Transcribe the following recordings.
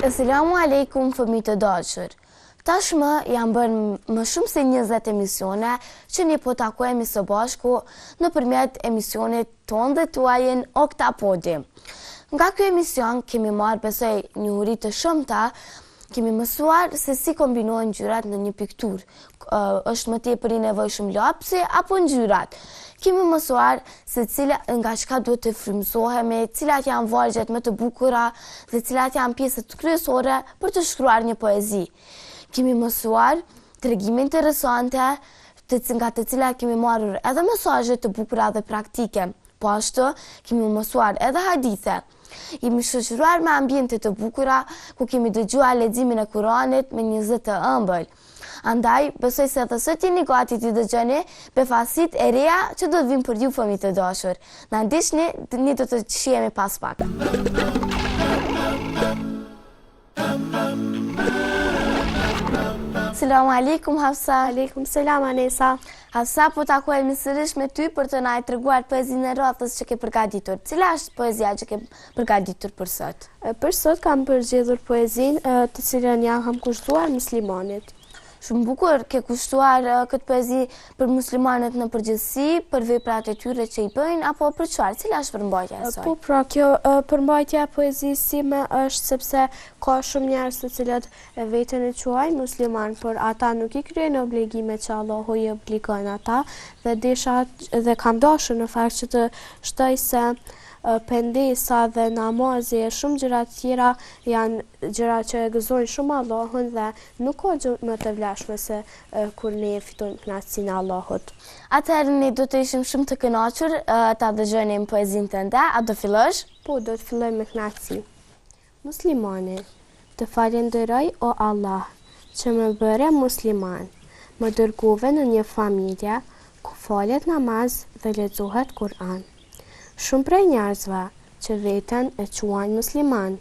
Asalamu alaikum fëmijë të dashur. Tashmë janë bërë më shumë se 20 emisione që ne po takohemi së bashku nëpërmjet emisionit tonë dhe tuajin Oktapodi. Nga ky emision kemi marrë besoj njohuri të shumta, kemi mësuar se si kombinohen ngjyrat në një pikturë. Është më tepër i nevojshëm lapsi apo ngjyrat. Kemi mësuar se nga çka duhet të frymëzohemi, cilat janë vargjet më të bukura dhe cilat janë pjesët kryesore për të shkruar një poezi. Kemi mësuar tregime interesante, nga të cilat kemi marrur edhe mesazhe të bukura dhe praktike. Po ashtu, kemi mësuar edhe hadithe. Jemi shoqëruar me ambiente të bukura ku kemi dëgjuar leximin e Kuranit me një zë të ëmbël. Andaj, besoj se edhe sot jeni gati të dëgjoni befasit e reja që do të vinë për ju fëmijë të dashur. Na ndiqni, ne do të shihemi pas pak. Selamu alaikum Hafsa. Aleikum selam Anesa. Hafsa, po takohemi sërish me ty për të na treguar poezinë e radhës që ke përgatitur. Cila është poezia që ke përgatitur për sot? Për sot kam përgjedhur poezinë të cilën ja kam kushtuar muslimanit. Shumë bukur ke kushtuar këtë poezi për muslimanët në përgjithësi, për veprat e tyre që i bëjnë, apo për çfarë? Cila është përmbajtja e saj? Po pra, kjo përmbajtja e poezisë sime është sepse ka shumë njerëz të cilët veten e quajnë musliman, por ata nuk i kryejnë obligimet që Allahu i obligon ata, dhe kam dashur në fakt që të shtoj se pendesa dhe namazi e shumë gjëra tjera janë gjëra që e gëzojnë shumë Allahun dhe nuk ka gjë më të vlefshme se kur ne fitojmë kënaqësinë e Allahut. Atëherë ne do të ishim shumë të kënaqur ta dëgjonim poezinë tënde. A do fillosh? Po, do të filloj me kënaqësi. Muslimani, të falenderoj o Allah që më bëre musliman. Më dërgove në një familje ku falet namaz dhe lexohet Kur'an. Shumë prej njerëzve që veten e quajnë musliman,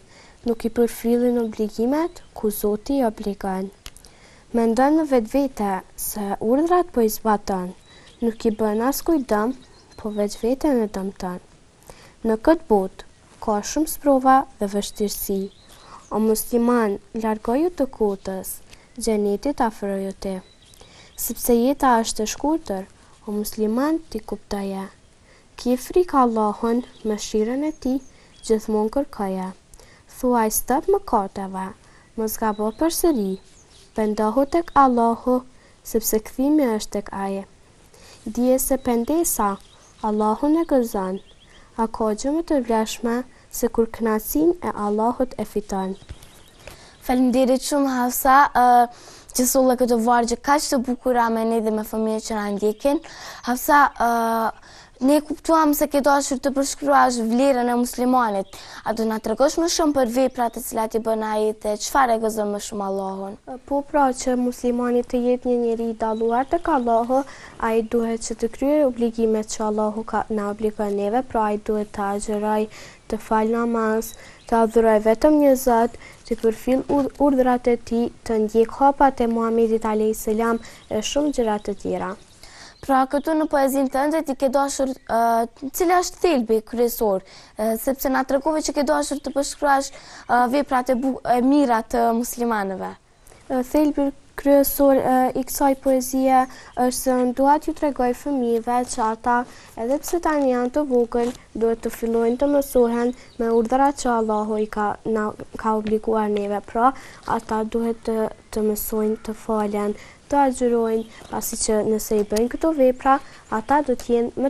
nuk i përfillin obligimet ku Zoti i obligon. Mendon në vetvete se urdhrat po i zbaton, nuk i bën askujt dëm, po veç veten e dëmton. Në këtë botë ka shumë sprova dhe vështirësi. O musliman, largoju të kotës, xhenetit afroju ti. Sepse jeta është e shkurtër, o musliman ti kuptoje. Ki frikë Allahun, mëshirën e tij gjithmonë kërkoje. Thuaj stop mëkateve, mos gabo përsëri. Pendohu tek Allahu, sepse kthimi është tek Ai. Dije se pendesa Allahun e gëzon. A ka gjë më të vlefshme se kur kënaqësinë e Allahut e fiton. Faleminderit shumë Hafsa, që solle këtë vargje kaq të bukura me ne dhe me fëmijët që na ndjekin. Hafsa, ne kuptuam se ke dashur të përshkruash vlerën e muslimanit. A do na tregosh më shumë për veprat e cilat i bën ai dhe çfarë e gëzon më shumë Allahun? Po pra, që muslimani të jetë një njeri i dalluar tek Allahu, ai duhet që të kryejë obligimet që Allahu na obligon neve, pra ai duhet të agjëroj, të fal namaz, të adhuroj vetëm një Zot, të përfill urdhrat e tij, të ndjek hapat e Muhamedit alayhis salam e shumë gjëra të tjera. Pra këtu në poezinë tënde ti ke dashur cila është thelbi kryesor, sepse na tregove që ke dashur të përshkruash veprat e mira të muslimanëve. Thelbi kryesor i kësaj poezie është se unë dua t'ju tregoj fëmijëve që ata, edhe pse tani janë të vogël, duhet të fillojnë të mësohen me urdhrat që Allahu i ka obliguar neve. Pra, ata duhet të mësojnë të falen, të agjërojnë, pasi që nëse i bëjnë këto vepra, ata do të jenë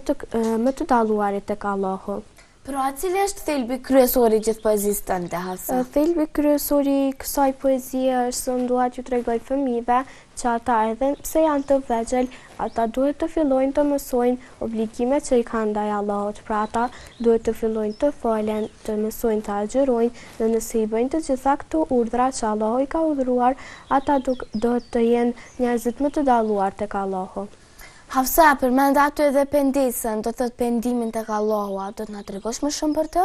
më të dalluarit tek Allahu. Pra, cili është thelbi kryesor i gjithë poezisë tënde, Hafsa? Thelbi kryesor i kësaj poezie është se unë dua t'ju tregoj fëmijëve që ata edhe pse janë të vegjël, ata duhet të fillojnë të mësojnë obligimet që i kanë ndaj Allahut. Pra ata duhet të fillojnë të falen, të mësojnë të agjërojnë, dhe nëse i bëjnë të gjitha këto urdhra që Allahu i ka urdhëruar, ata duhet të jenë njerëzit më të dalluar tek Allahu. Hafsa, përmend aty edhe pendesën, do thot pendimin tek Allahu, do të na tregosh më shumë për të?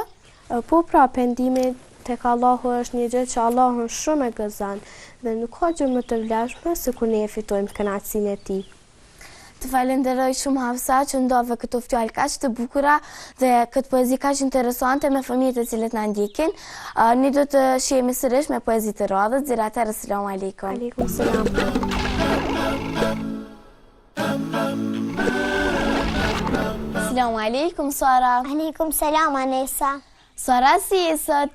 Po pra, pendimi tek Allahu është një gjë që Allahun shumë e gëzon dhe nuk ka gjë më të vlefshme se kur ne fitojmë kënaqësinë e tij. Të falenderoj shumë Hafsa që ndove këto fjalë kaq të bukura dhe këtë poezi kaq interesante me fëmijët e cilët na ndjekin. Ne do të shihemi sërish me poezi të radhës. Zirater, asalamu alaikum. Aleikum selam. Asalamu alaikum, Sara. Aleikum selam, Anesa. Sara, si je sot?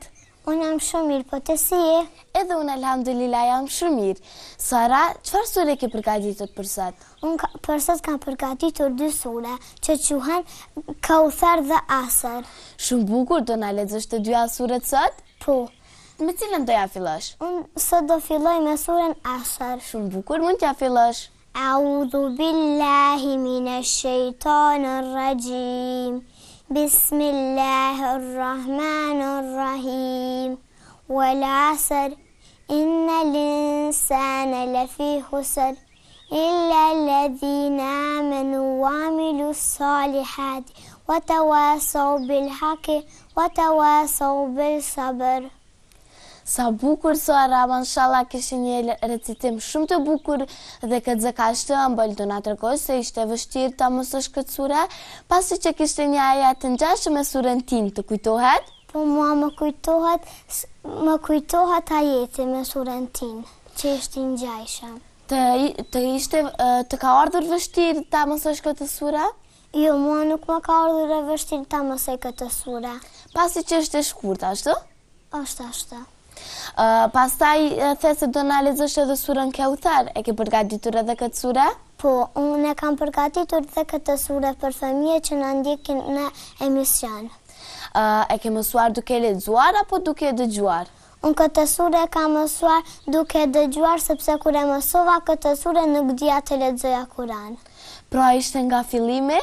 Unë jam shumë mirë, po të si je? Edhe unë alhamdulillah jam shumë mirë. Sara, çfarë sure ke përgatitur për sot? Unë për sot kam përgatitur 2 sure që quhen Kauthar dhe Asr. Shumë bukur, do na lexosh të dyja suret sot? Po, Me cilën do ja fillosh? unë sot do filloj me suren Asr. Shumë bukur, mund t'ja fillosh. A'udhu billahi minash shaitanir rajim. Bismillahirrahmanirrahim. Wal 'asr innal insana lafi khusr illa alladhina amanu wa 'amilus salihati wa tawasaw bil haqqi wa tawasaw bil sabr. Sa bukur, Sara, mashallah, kishe një recitim shumë të bukur dhe këtë zëkashtë ëmbël do na tregosh se ishte vështirë ta mësosh këtë sure, pasi që kishte një ajet të ngjashëm me surën Tin, të kujtohet? Po mua më kujtohet ajeti me surën Tin, që ishte i ngjashëm. Të ka ardhur vështirë ta mësosh këtë sure? Jo, mua nuk më ka ardhur e vështirë ta mësoj këtë sure. Pasi që është e shkurtë, ashtu? Është ashtu. Pastaj the se do na lexosh edhe surën Kauthar. E ke përgatitur edhe këtë sure? Po, unë e kam përgatitur dhe këtë sure për fëmijët që na ndjekin në emision. E ke mësuar duke lexuar apo duke dëgjuar? Unë këtë sure e kam mësuar duke dëgjuar sepse kur e mësova këtë sure nuk dija të lexoja Kur'an. Pra ishte nga fillimi?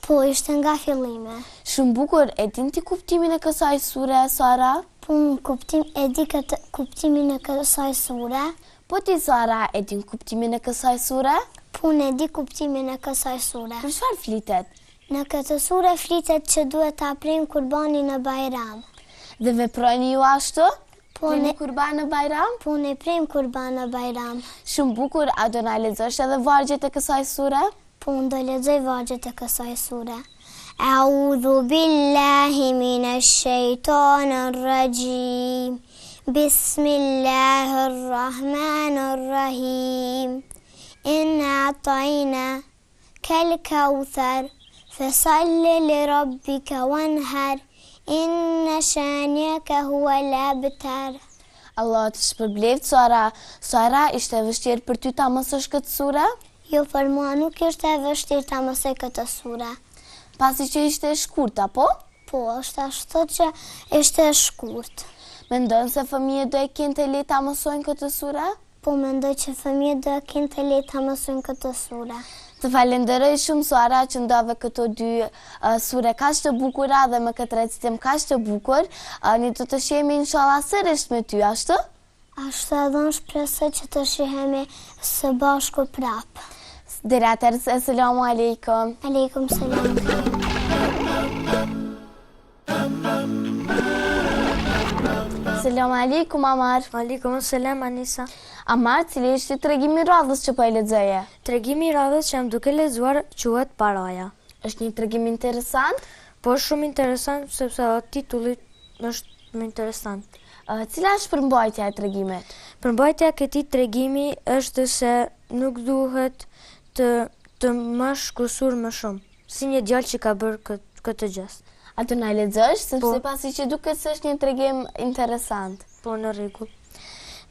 Po, ishte nga fillimi. Shumë bukur, e din ti kuptimin e kësaj sure, Sara? Po, e di këtë kuptimin e kësaj sure. Po ti, Sara, e din kuptimin e kësaj sure? Po, unë e di kuptimin e kësaj sure. Për çfarë flitet? Në këtë sure flitet që duhet ta prim kurbanin në Bajram. Dhe veproni ju ashtu? Po, Primi kurban në Bajram? Po, ne prim kurban në Bajram. Shumë bukur, a do na lexosh edhe vargjet e kësaj sure? Po, unë do lexoj vargjet e kësaj sure. A'udhu billahi minash shaitanir rajim. Bismillahirrahmanirrahim. Inna a'tayna kal kauthar fasalli li rabbika wanhar. Inna shaniyaka huwa al-abtar. Allah të shpërbleft, Sara. Sara, ishte vështirë për ty ta mësosh këtë sure? Jo, për mua nuk ishte e vështirë ta mësoj këtë sure. Pasi që ishte e shkurtë, apo? Po, është ashtu që ishte e shkurt. Mendon se fëmijët do e kenë të lehtë ta mësojnë këtë sure? Po, mendoj që fëmijët do e kenë të lehtë ta mësojnë këtë sure. Të falenderoj shumë, Sara, që ndove këto 2 sure kaq të bukura dhe me këtë recitim kaq të bukur. Ne do të shihemi inshallah sërish me ty, ashtu? Ashtu edhe unë shpresoj që të shihemi së bashku prapë. Deri atëherë, asalamu alaikum. Aleikum selam. Asalamu alaikum, Amar. Aleikum selam, Anisa. Amar, cili është tregimi i radhës që po e lexoje? Tregimi i radhës që jam duke lexuar quhet Paraja. Është një tregim interesant? Po shumë interesant sepse titulli është më interesant. Cila është përmbajtja e tregimit? Përmbajtja e këtij tregimi është se nuk duhet të mësh kusur më shumë, si një djalë që ka bërë këtë gjest. A të na lexosh, sepse Po. pasi që duket se është një tregim interesant. Po në rregull.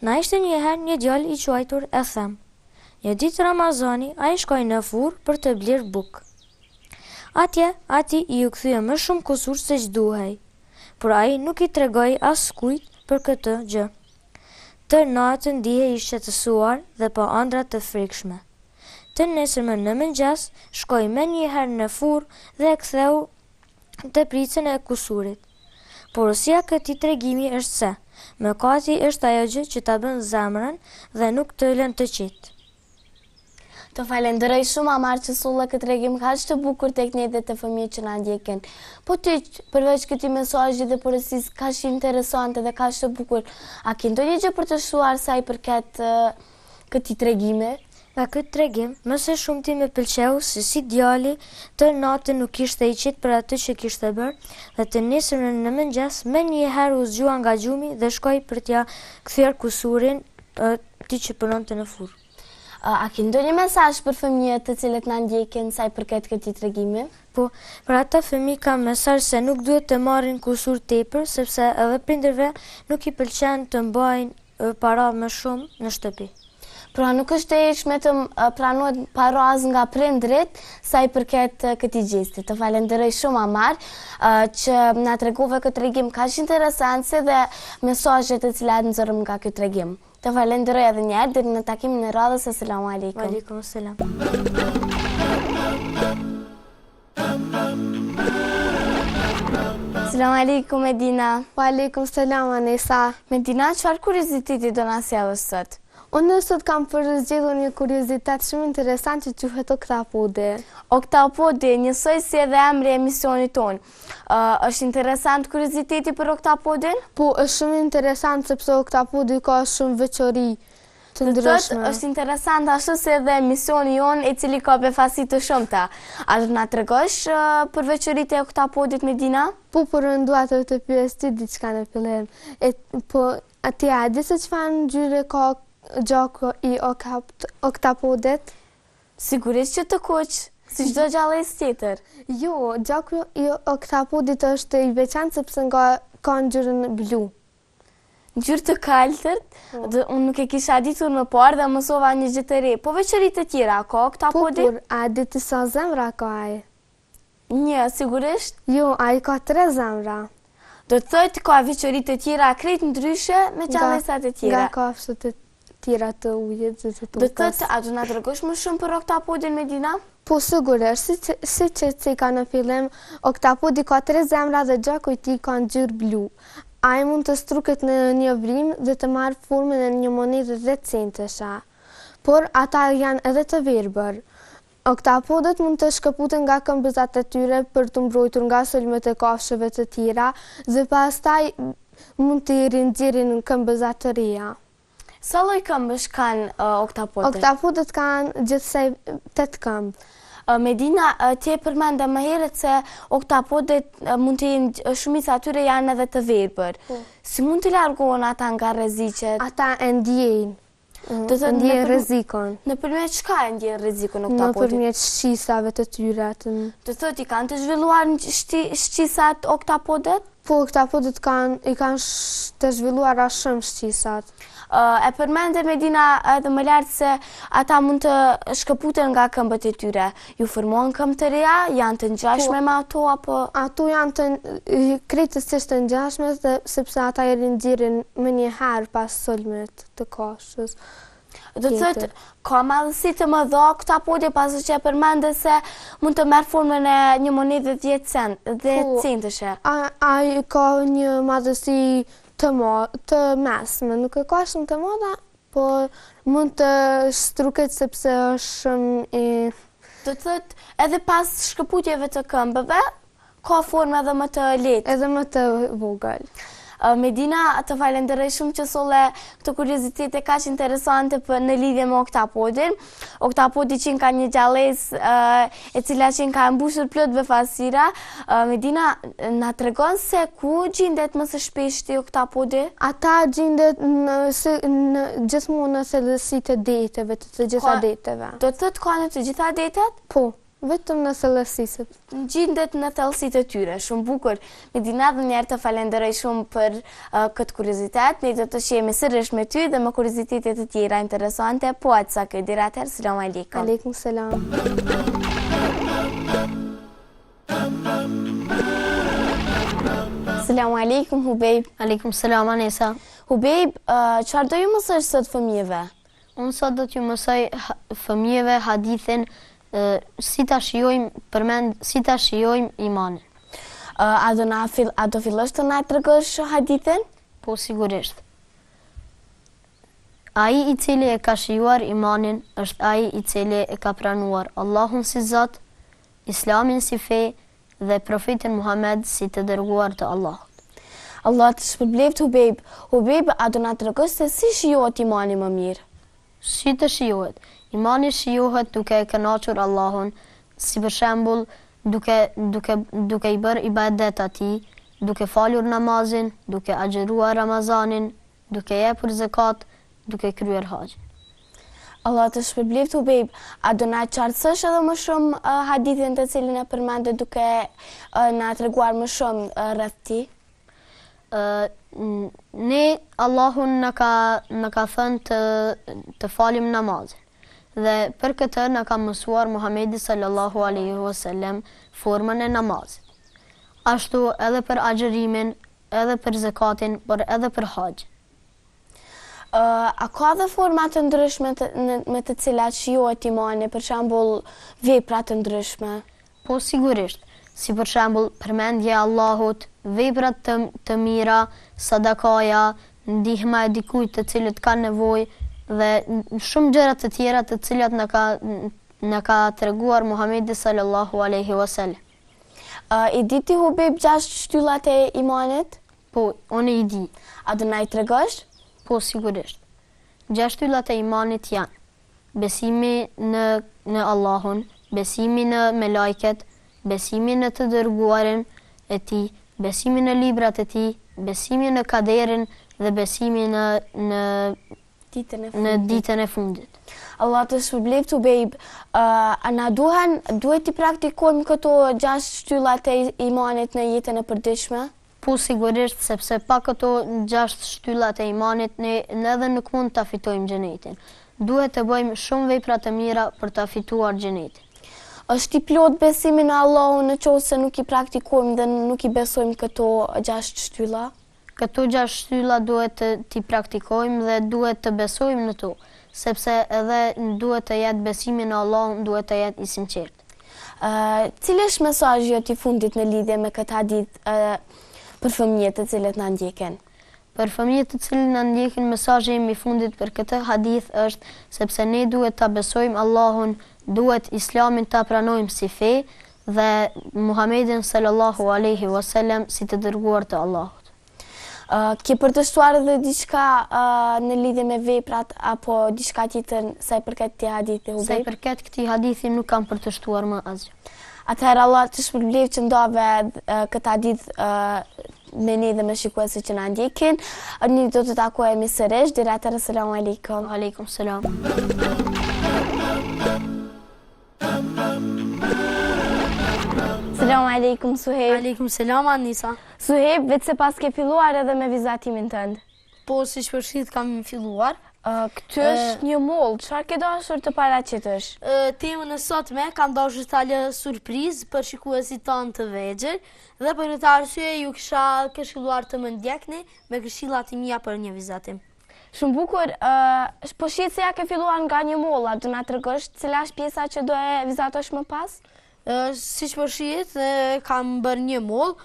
Na ishte njëherë një djalë i quajtur Ethem. Një ditë Ramazani, ai shkoi në furrë për të bler bukë. Atje, ati i u kthye më shumë kusur se ç'duhej, por ai nuk i tregoi askujt për këtë gjë. Tër natën ndihej i shqetësuar dhe pa ëndra të frikshme. Të nesërmën në mëngjes, shkoi menjëherë në furrë dhe e ktheu të pricën e kusurit. Porosia këtij tregimi është se mëkati është ajo gjë që ta bën zemrën dhe nuk të lën të qitë. Të falenderoj shumë, Amar, që sulle këtë tregim kaq të bukur tek ne dhe të fëmijët që na ndjekin. Po ti, përveç këtij mesazhi dhe porosisë kaq interesante dhe kaq të bukur, a ke ndonjë gjë për të shuar sa i përket këtij tregimi? Nga këtë tregim, më së shumti më pëlqeu se si djali të natën nuk kishte i qit për atë që kishte bërë dhe të nesërmen në mëngjes më njëherë u zgjua nga gjumi dhe shkoi për t'ja kthyer kusurin ti që punonte në furrë. A ke ndonjë mesazh për fëmijët të cilët na ndjekin sa i përket këtij tregimi? Po, për ata fëmijë kam mesazh se nuk duhet të marrin kusur tepër, sepse edhe prindërve nuk i pëlqen të mbajnë para më shumë në shtëpi. Pra nuk është e ishme të pranohet paraz nga prindrit sa i përket këtij gjesti. Të falenderoj shumë Amar që na tregove këtë tregim kaq interesant si dhe mesazhet të cilat nxorëm nga ky tregim. Të falenderoj edhe një herë deri në takimin e radhës. Asalamu alaikum. Aleikum selam. Asalamu alaikum Medina. Wa alaikum selam Anesa. Medina, çfarë kurioziteti do na sjellësh sot? Unë sot kam përzgjedhur një kuriozitet shumë interesant që quhet Oktapodi. Oktapodi, njësoj si edhe emri i emisionit ton. Është interesant kurioziteti për Oktapodin? Po, është shumë interesant sepse Oktapodi ka shumë veçori të ndryshme. Është interesant ashtu si edhe emisioni jon i cili ka befasi të shumta. A do na tregosh për veçoritë e Oktapodit Medina? Po, por unë dua të pyes ti diçka në fillim. Po, ti a di se çfarë ngjyre ka gjaku i Oktapodit? Sigurisht që të kuq, si çdo gjallëz tjetër. Jo, gjaku i Oktapodit është i veçantë sepse ka ngjyrën blu. Ngjyrë të kaltërt, unë nuk e kisha ditur më parë dhe mësova një gjë të re. Po veçoritë të tjera ka Oktapodi? Po, a di ti sa zemra ka ai? Një, sigurisht. Jo, ai ka 3 zemra. Do të thotë ka veçoritë të tjera krejt ndryshe me gjallëzat e tjera. Nga kafshët e tjera të ujit dhe të tokës. Do të thotë, a do na tregosh më shumë për Oktapodin Medina? Po sigurisht, si që ka në fillim, Oktapodi ka 3 zemra dhe gjaku i tij ka ngjyrë blu. Ai mund të struket në një vrim dhe të marrë formën e një monedhe 10 centesha. Por ata janë edhe të verbër. Oktapodët mund të shkëputen nga këmbëzat e tyre për të mbrojtur nga sulmet e kafshëve të tjera dhe pastaj mund të rinxjerrin këmbëzat të reja. Sa lloj këmbësh kanë Oktapodët? Oktapodët kanë gjithsej 8 këmbë. Medina, ti e përmenda më herët se Oktapodët mund të jenë shumica atyre janë edhe të verbër. Si mund të largohen ata nga rreziqet? Ata e ndjejnë. Do të ndjejnë rrezikun. Nëpërmjet çka e ndjejnë rrezikun Oktapodit? Nëpërmjet shqisave të tyre. Do thotë i kanë të zhvilluar shqisat Oktapodët? Po, Oktapodët i kanë të zhvilluara shumë shqisat. E përmende Medina edhe më lart se ata mund të shkëputen nga këmbët e tyre. Ju formohen këmbë të reja, janë të ngjashme me ato apo? Ato janë të krejtësisht të ngjashme sepse ata i rinxjerrin më një herë pas sulmit të kafshës. Do të thotë, ka madhësi të mëdha Oktapodi pasi që e përmende se mund të merr formën e një monedhe 10 centeshe. Ai ka një madhësi të mesme, nuk e ka shumë të madhe, por mund të struket sepse është shumë Do të thotë, edhe pas shkëputjeve të këmbëve, ka formë edhe më të lehtë. Edhe më të vogël. Medina, të falenderoj shumë që solle këtë kuriozitete kaq interesante në lidhje me Oktapodin. Oktapodi që ka një gjallëz e cila që ka mbushur plot befasira. Medina, na tregon se ku gjendet më së shpeshti Oktapodi? Ata gjendet gjithmonë në thellësitë e deteve, të gjitha deteve. Do të thotë ka në të gjitha detet? Po. Vetëm në thellësisë. Gjendet në thellësitë e tyre, shumë bukur. Medina, dhe njerë të falenderoj shumë për këtë kuriozitet. Ne do të shihemi sërish me ty dhe me kuriozitete të tjera interesante. Po atë sa këtë deri atëherë, selam aleikum. Aleikum selam. Selam aleikum Hubejb. Aleikum selam Anesa. Hubejb, çfarë do ju mësosh sot fëmijëve? Unë sot do t'ju mësoj fëmijëve hadithin si ta shijojmë imanin. A do fillosh të na tregosh hadithin? Po sigurisht. Ai i cili e ka shijuar imanin është ai i cili e ka pranuar Allahun si Zot, Islamin si fe dhe profetin Muhammed si të dërguar të Allahut. Allah të shpërbleft Hubejb. Hubejb, a do na tregosh se si shijohet imani më mirë? Si të shijohet? Imani shijohet duke e kënaqur Allahun, si për shembull duke i bërë ibadet atij, duke falur namazin, duke agjëruar Ramazanin, duke jepur zakat, duke kryer haxhin. Allah të shpërbleft Hubejb, a do na qartësosh edhe më shumë hadithin të cilin e përmende duke na treguar më shumë rreth tij? Ne Allahun na ka thënë të falim namazin. Dhe për këtë na ka mësuar Muhamedi sallallahu alaihi wasallam formën e namazit. Ashtu edhe për agjërimin, edhe për zakatin, por edhe për haxhin. A ka dhe forma të ndryshme me të cilat shijohet imani, për shembull vepra të ndryshme? Po sigurisht, si për shembull përmendja e Allahut, veprat të mira, sadakaja, ndihma e dikujt të cilët kanë nevojë dhe shumë gjëra të tjera të cilat na ka treguar Muhamedi sallallahu alaihi wasallam. I di ti Hubejb 6 shtyllat e imanit? Po, unë i di. A do na i tregosh? Po sigurisht. 6 shtyllat e imanit janë besimi në Allahun, besimi në melajket, besimi në të dërguarin e tij, besimi në librat e tij, besimi në kaderin dhe besimi në ditën e fundit. Allah të shpërbleft Hubejb, na duhet të praktikojmë këto 6 shtyllat e imanit në jetën e përditshme? Po sigurisht, sepse pa këto 6 shtyllat e imanit ne edhe nuk mund ta fitojmë xhenetin. Duhet të bëjmë shumë vepra të mira për ta fituar xhenetin. Është i plot besimi në Allahun nëse nuk i praktikojmë dhe nuk i besojmë këto 6 shtylla? Këto 6 shtylla duhet t'i praktikojmë dhe duhet të besojmë në to, sepse edhe duhet të jetë besimi në Allahun, duhet të jetë i sinqert. Cili është mesazhi jot i fundit në lidhje me këtë hadith për fëmijët të cilët na ndjekin? Për fëmijët të cilët na ndjekin, mesazhi im i fundit për këtë hadith është sepse ne duhet ta besojmë Allahun, duhet Islamin ta pranojmë si fe dhe Muhamedit sallallahu alaihi wasallam si të dërguar të Allahut. Ke përtështuar edhe diçka në lidhje me veprat apo diçka tjetër sa i përket këtij hadithi Hubejb? Sa i përket këtij hadithi nuk kam përtështuar më asgjë. Atëherë Allah të shpërbleft që ndave këtë hadith me ne dhe me shikuesit që na ndjekin. Ne do të takohemi sërish. Deri atëherë, selam aleikum. Aleikum selam. Selam aleikum Suhejb. Aleikum selam Anisa. Suhejb, vetë se pas ke filluar edhe me vizatimin tënd. Po si shpërshit kam filluar. Këtë është një mollë, çfarë ke dashur të paraqitësh? Temën e sotme kam dashur ta lë surprizë për shikuesit tanë të vegjël dhe për këtë arsye ju kisha këshilluar të më ndjekni me këshillat e mia për një vizatim. Shumë bukur, po shihet se ja ke filluar nga një mollë, do na tregosh cila është pjesa që do e vizatosh më pas? Siç po shihet, kam bërë një mollë,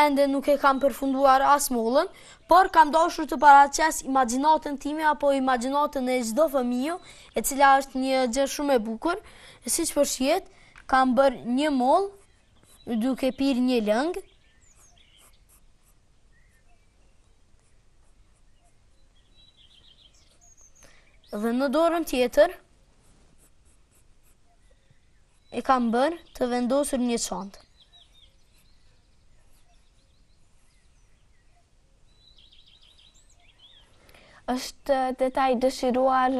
ende nuk e kam përfunduar as mollën, por kam dashur të paraqes imagjinatën time apo imagjinatën e çdo fëmijë, e cila është një gjë shumë e bukur. Siç po shihet, kam bërë një mollë duke pirë një lëng. Dhe në dorën tjetër e kam bërë të vendosur një çantë. Është detaj dëshiruar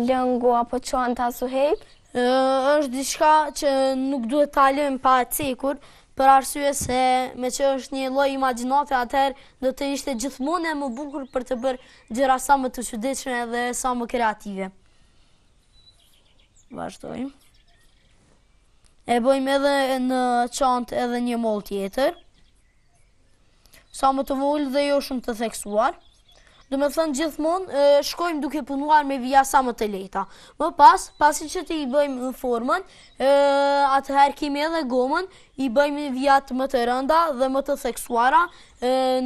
lëngu apo çanta Suhejb? Është diçka që nuk duhet ta lëm pa e cekur, për arsye se me që është një lloj imagjinate, atëherë do të ishte gjithmonë më bukur për të bërë gjëra sa më të çuditshme dhe sa më kreative. Vazhdojmë. E bëjmë edhe në çantë edhe një mollë tjetër. Sa më të vogël dhe jo shumë të theksuar. Do me thënë gjithmonë shkojmë duke punuar me vija sa më të lehta. Më pasi që të i bëjmë në formën, atëherë kemi edhe gomën, i bëjmë vijat më të rënda dhe më të theksuara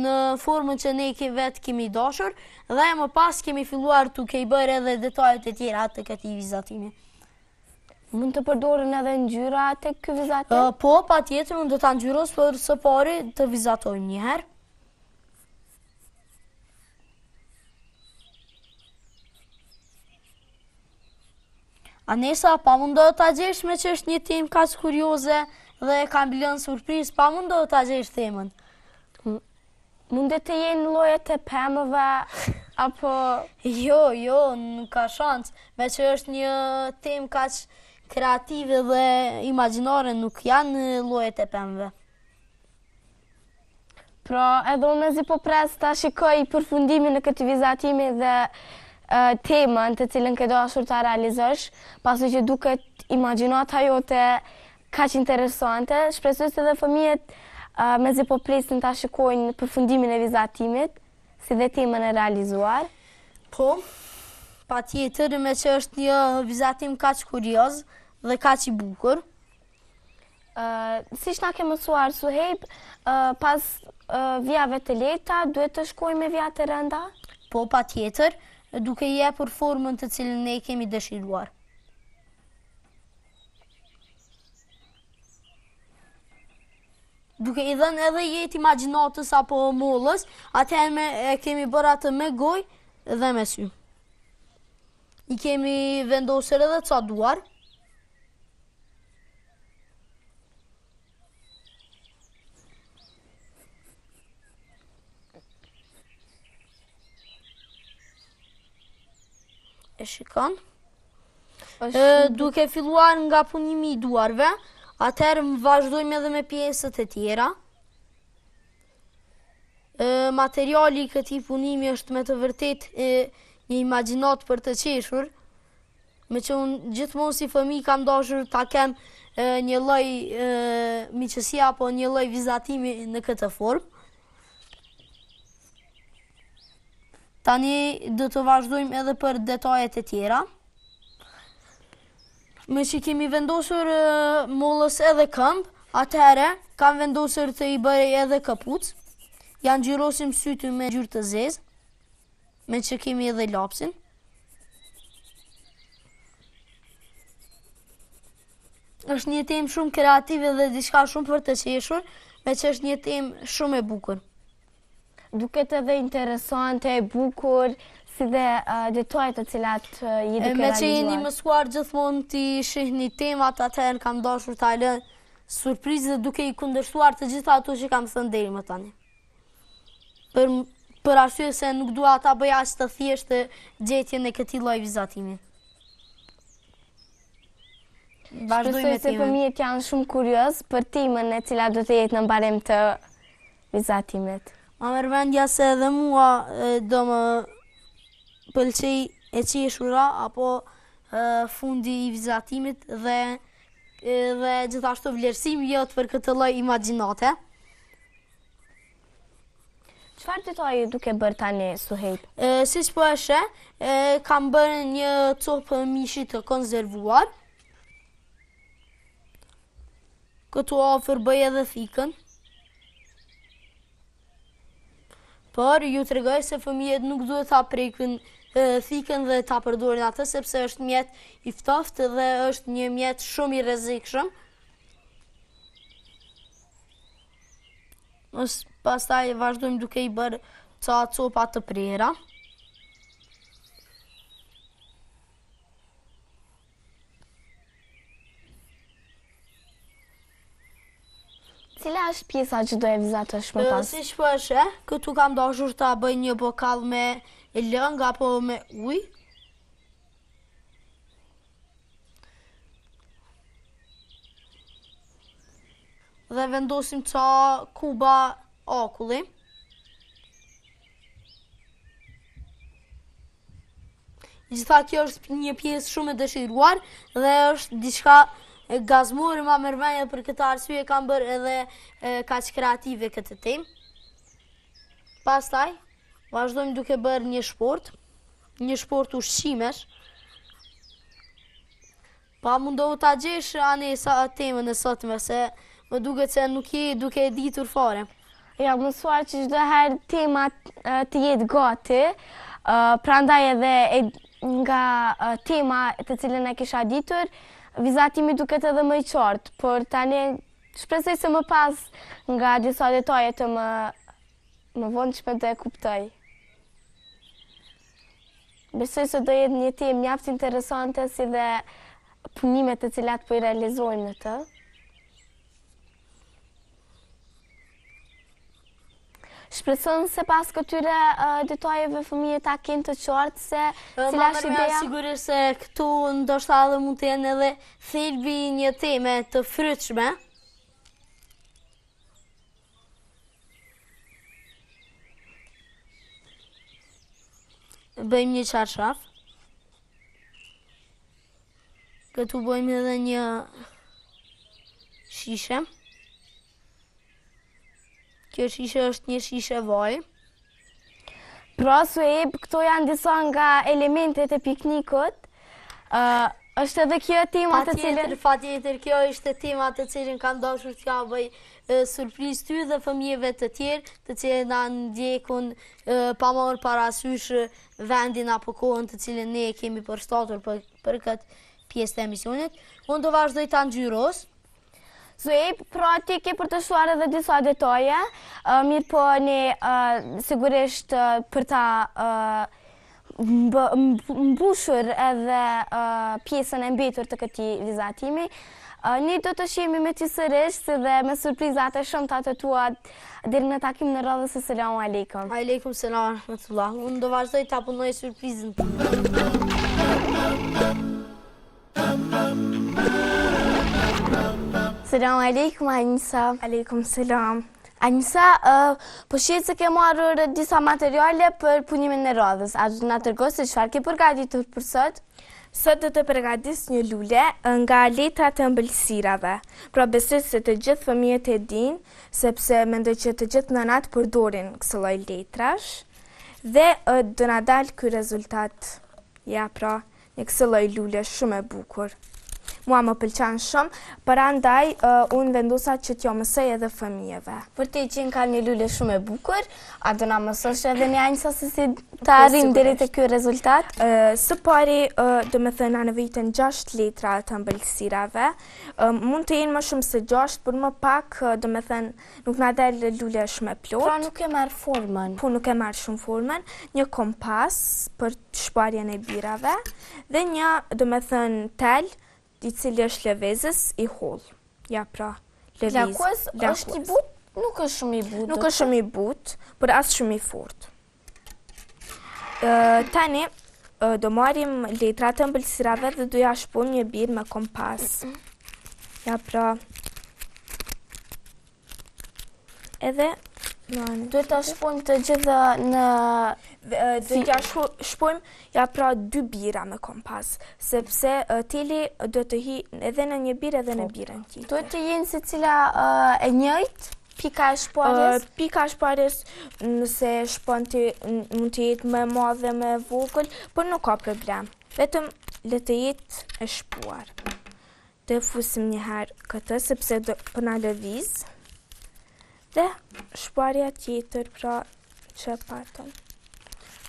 në formën që ne vetë kemi dashur dhe më pas kemi filluar duke i bërë edhe detajet e tjera të këtij vizatimi. Mund të përdoren edhe ngjyra tek ky vizatim? Po, patjetër unë do ta ngjyros, por së pari të vizatojmë një herë. Anesa, pa mundo ta gjesh me që është një temë kaq kurioze dhe ka mbilon surprizë, pa mundo ta gjesh temën. Mundet të jenë llojet e pemëve, apo... Jo, nuk ka shans, me që është një temë kaq kreative dhe imagjinare, nuk janë llojet e pemëve. Pra, edhe unë mezi po pres ta shikoj përfundimin e këtij vizatimi dhe temën të cilën ke dashur ta realizosh, pasi që duket imagjinata jote kaq interesante. Shpresoj se edhe fëmijët mezi po presin ta shikojnë përfundimin e vizatimit, si dhe temën e realizuar. Po, patjetër, me që është një vizatim kaq kurioz dhe kaq i bukur. Siç na ke mësuar Suhejb, pas vijave të lehta duhet të shkojmë me vija të rënda? Po, patjetër, duke i jepur formën të cilën ne kemi dëshiruar. Duke i dhënë edhe jetë imagjinatës apo mollës, atëherë e kemi bërë atë me gojë dhe me sy. I kemi vendosur edhe ca duar. E shikon? Duke filluar nga punimi i duarve, atëherë vazhdojmë edhe me pjesët e tjera. Materiali i këtij punimi është me të vërtet një imagjinat për të qeshur, me që unë gjithmonë si fëmijë kam dashur ta kem një lloj miqësie apo një lloj vizatimi në këtë formë. Tani do të vazhdojmë edhe për detajet e tjera. Me që kemi vendosur mollës edhe këmbë, atëherë kam vendosur të i bëj edhe kapucë. Ja ngjyrosim sytë me ngjyrë të zezë, me që kemi edhe lapsin. Është një temë shumë kreative dhe diçka shumë për të qeshur, me që është një temë shumë e bukur. Duket edhe interesante, e bukur, si dhe detajet të cilat i duke realizuar. Me që jeni mësuar gjithmonë t'i shihni temat, atëherë kam dashur t'a lënë surprizë duke i kundërshtuar të gjitha ato që kam thënë deri më tani. Për arsye se nuk dua ta bëj aq të thjeshtë gjetjen e këtij lloji vizatimi. Vazhdojmë me temën. Se fëmijët janë shumë kurioz për temën e cila do të jetë në mbarim të vizatimit. Ma merr mendja se edhe mua do më pëlqej e qeshura apo fundi i vizatimit dhe gjithashtu vlerësimi jot për këtë lloj imagjinate. Çfarë detaje duke bërë tani Suhejb? Siç po e sheh, kam bërë një copë mishi të konservuar. Këtu afër bëj edhe thikën. Por ju tregoj se fëmijët nuk duhet ta prekin thikën dhe ta përdorin atë sepse është mjet i ftoftë dhe është një mjet shumë i rrezikshëm. Pastaj vazhdojmë duke i bërë ca copa të prera. Cila është pjesa që do e vizatosh më pas? Siç po e sheh, këtu kam dashur ta bëj një bokall me lëng apo me ujë. Dhe vendosim ca kuba akulli. Gjitha kjo është një pjesë shumë e dëshiruar dhe është diçka gazmore, ma merr mendje për këtë arsye kam bërë edhe kaq kreative këtë temë. Pastaj vazhdojmë duke bërë një sport ushqimesh. Pa mundohu ta gjesh Anesa temën e sotme se më duket se nuk je duke e ditur fare. Ja, mësuar që çdo herë tema të jetë gati, prandaj edhe nga tema të cilën e kisha ditur, vizatimi duket edhe më i qartë, por tani shpresoj se më pas nga disa detaje të më vonshme do e kuptoj. Besoj se do jetë një temë mjaft interesante si dhe punimet të cilat po i realizojmë në të. Shpreson se pas këtyre detajeve fëmijët ta kenë të qartë se cila është ideja. Sigurisht se këtu ndoshta edhe mund të jenë edhe thelbi një teme të frytshme. Bëjmë një çarshaf. Këtu bëjmë edhe një shishe. Kjo shishe është një shishe vaj. Pra, Sueb, këto janë disa nga elementet e piknikut. Është edhe kjo tema të cilën... Patjetër, kjo është tema të cilën kanë dashur t'ja bëj surprizë ty dhe fëmijëve të tjerë, të cilën na ndjekun pa marrë parasysh vendin apo kohën të cilën ne e kemi përshtatur për këtë pjesë të emisionit. Unë do vazhdoj ta ngjyros. Sueb, pra ti ke për të shuar edhe disa detaje, mirë po ne sigurisht për ta mbushur edhe pjesën e mbetur të këtij vizatimi, ne do të shihemi me ty sërish dhe me surprizat e shumta të tua deri në takimin e radhës. Selamu alaikum. Aleikum selam wa rahmatullah. Unë do vazhdoj ta punoj surprizën. Selamu alaikum, Anisa. Aleikum selam. Anisa, po shihet se ke marrur disa materiale për punimin e radhës. A do të na tregosh se çfarë ke përgatitur për sot? Sot do të përgatis një lule nga letrat e ëmbëlsirave. Pra besoj se të gjithë fëmijët e dinë, sepse mendoj që të gjithë nënat përdorin kësaj lloj letrash dhe do na dalë ky rezultat. Ja, pra, një kësaj lloj lule shumë e bukur. Mua më pëlqen shumë, prandaj unë vendosa që t'jo mësoj edhe fëmijëve. Për te që ka një lule shumë e bukur, a do na mësosh edhe një Anisa se si ta arrim deri te ky rezultat? Së pari, do me thënë, në vitën 6 letra të ëmbëlsirave. Mund të jenë më shumë se 6, por më pak, do me thënë, nuk na del lule shumë e plot. Pra nuk e marr formën. Po nuk e marr shumë formën. Një kompas për shparjen e birave dhe një, do me thënë, tel i cili është lëvezës i hollë. Ja, pra, lëviz. Lakos është i but? Nuk është shumë i but. Nuk është shumë i but, por as shumë i fort. Tani, do marrim letrat e ëmbëlsirave dhe do ja shpojmë një birë me kompas. Ja, pra. Edhe, duhet ta shpojmë të gjitha në... Do ja shpojmë ja pra 2 bira me kompas, sepse teli do të hi edhe në një birë edhe në birën tjetër. Duhet të jenë secila e njëjtë pika e shparjes? Pika e shparjes, nëse shpon mund të jetë më e madhe më e vogël, por nuk ka problem. Vetëm le të jetë e shpuar. Të fusim një herë këtë sepse do po na lëviz. Dhe shparja tjetër, pra që patëm.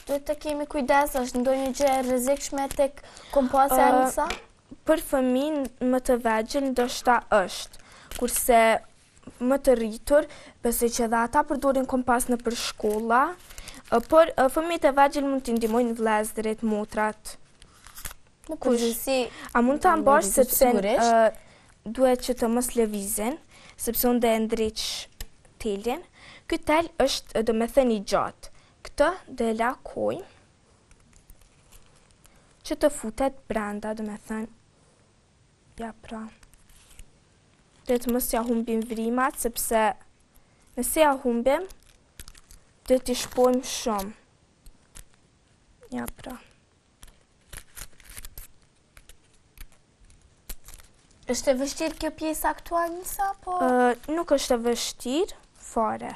Duhet të kemi kujdes, është ndonjë gjë e rrezikshme tek kompasi Anisa? Për fëmijën më të vegjël ndoshta është, kurse më të rritur, besoj që dhe ata përdorin kompas në për shkolla, por fëmijët e vegjël mund t'i ndihmojnë vëllezërit, motrat. Në përgjithësi, a mund ta mbash sepse duhet që të mos lëvizin, sepse unë dhe ndriq telin. Ky tel është, do me thënë, i gjatë. Këtë dhe lakoj që të futet brenda, do me thënë. Ja, pra. Dhe të mos ja humbim vrimat, sepse nëse ja humbim, dhe t'i shpojmë shumë. Ja, pra. Është e vështirë kjo pjesë aktual Anisa, po? Nuk është e vështirë, fare.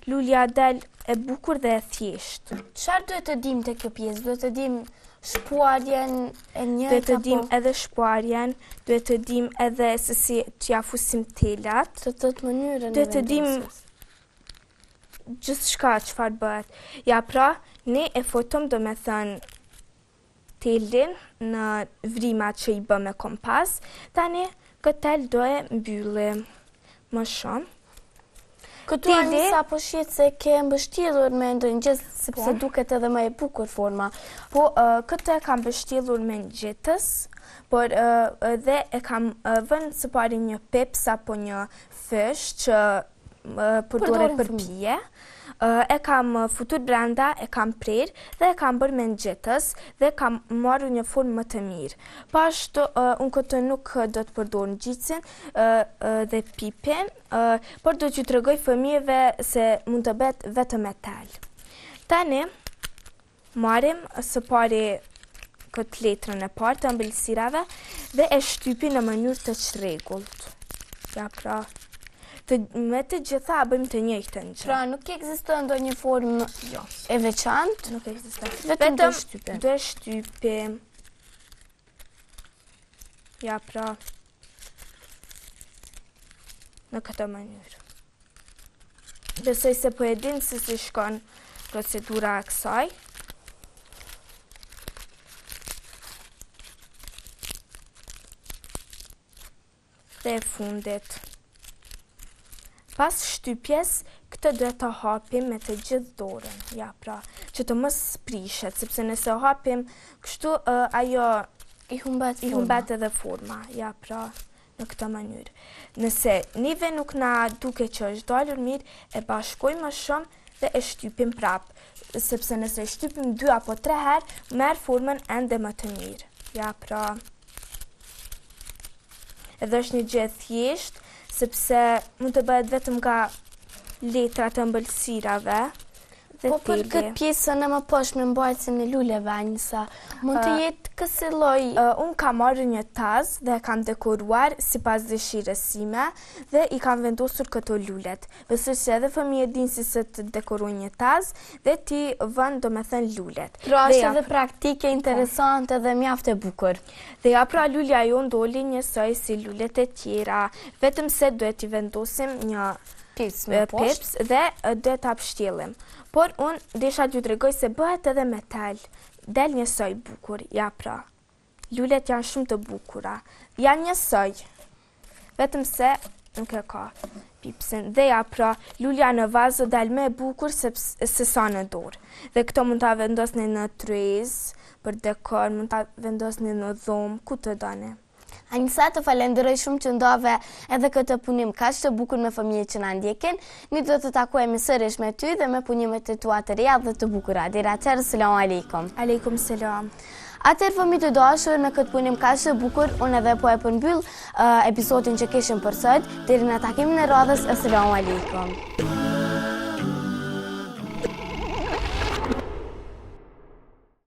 Lulja del e bukur dhe e thjeshtë. Çfarë duhet të dim te kjo pjesë? Duhet të dim shpuarjen e njëjtë? Duhet të dim edhe shpuarjen, duhet të dim edhe se si t'ja fusim telat. Të tëtë mënyrën. Duhet të dim gjithçka çfarë bëhet. Ja, pra, ne e fotom, do me thënë, telin në vrimat që i bëm me kompas. Tani, këtë tel do e mbyllim më shumë. Këtu Anisa po shihet se ke mbështjellur me ndonjë gjë sepse duket edhe më e bukur forma. Po, këtë e kam mbështjellur me ngjetës, por dhe e kam vënë së pari një peps apo një fysh që përdoret për pije. E kam futur brenda, e kam prerë dhe e kam bërë me ngjetës dhe kam marrë një formë më të mirë. Pashtu, unë këtë nuk do të përdor ngjitsin dhe pipin, por do t'ju tregoj fëmijëve se mund të bëhet vetëm me tel. Tani, marrim së pari këtë letrën e parë të ëmbëlsirave dhe e shtypim në mënyrë të çrregullt. Ja pra. Me të gjitha bëjmë të njëjtën gjë. Pra nuk ekziston ndonjë formë e veçantë? Nuk ekziston. Vetëm do e shtypim. Ja pra. Në këtë mënyrë. Besoj se po e din se si shkon procedura e kësaj. Dhe e fundit. Pas shtypjes, këtë duhet të hapim me të gjithë dorën, ja pra, që të mos prishet, sepse nëse hapim, kështu ajo i humbet edhe forma, ja pra, në këtë mënyrë. Nëse nive nuk na duke që është dalur mirë, e bashkojmë më shumë dhe e shtypim prapë, sepse nëse shtypim 2 apo 3 herë, merr formën ende më të mirë, ja pra. Edhe është një gjë e thjeshtë, sepse mund të bëhet vetëm nga letrat e ëmbëlsirave dhe po për këtë pjesën e më poshtme mbajtjen e luleve, Anisa, mund të jetë kësi lloj. Unë kam marrë një tazë dhe kam dekoruar sipas dëshirës sime dhe i kam vendosur këto lulet. Besoj se edhe fëmijët dinë si se të dekorojnë një tazë dhe ti vën domethënë lulet. Pra është edhe praktike interesante dhe mjaft e bukur. Dhe ja pra lulja jon doli njësoj si lulet e tjera, vetëm se duhet i vendosim një peps dhe duhet ta pështjellim. Por unë desha t'ju tregoj se bëhet edhe me tel. Del njësoj bukur, ja pra. Lulet janë shumë të bukura. Janë njësoj. Vetëm se nuk e ka pipsin. Dhe ja pra, lulja në vazë del me bukur se sa në dorë. Dhe këto mund ta vendosni në tryez, për dekor, mund ta vendosni në dhomë, ku të doni. Anisa, të falenderoj shumë që ndove edhe këtë punim kaq të bukur me fëmijët që na ndjekin. Ne do të takohemi sërish me ty dhe me punimet e tua të reja dhe të bukura. Deri atëherë, selam aleikum. Aleikum selam. Atëherë fëmijë të dashur, në këtë punim kaq të bukur, unë edhe po e përmbyll episodin që kishim për sot. Deri në takimin e radhës, selam aleikum.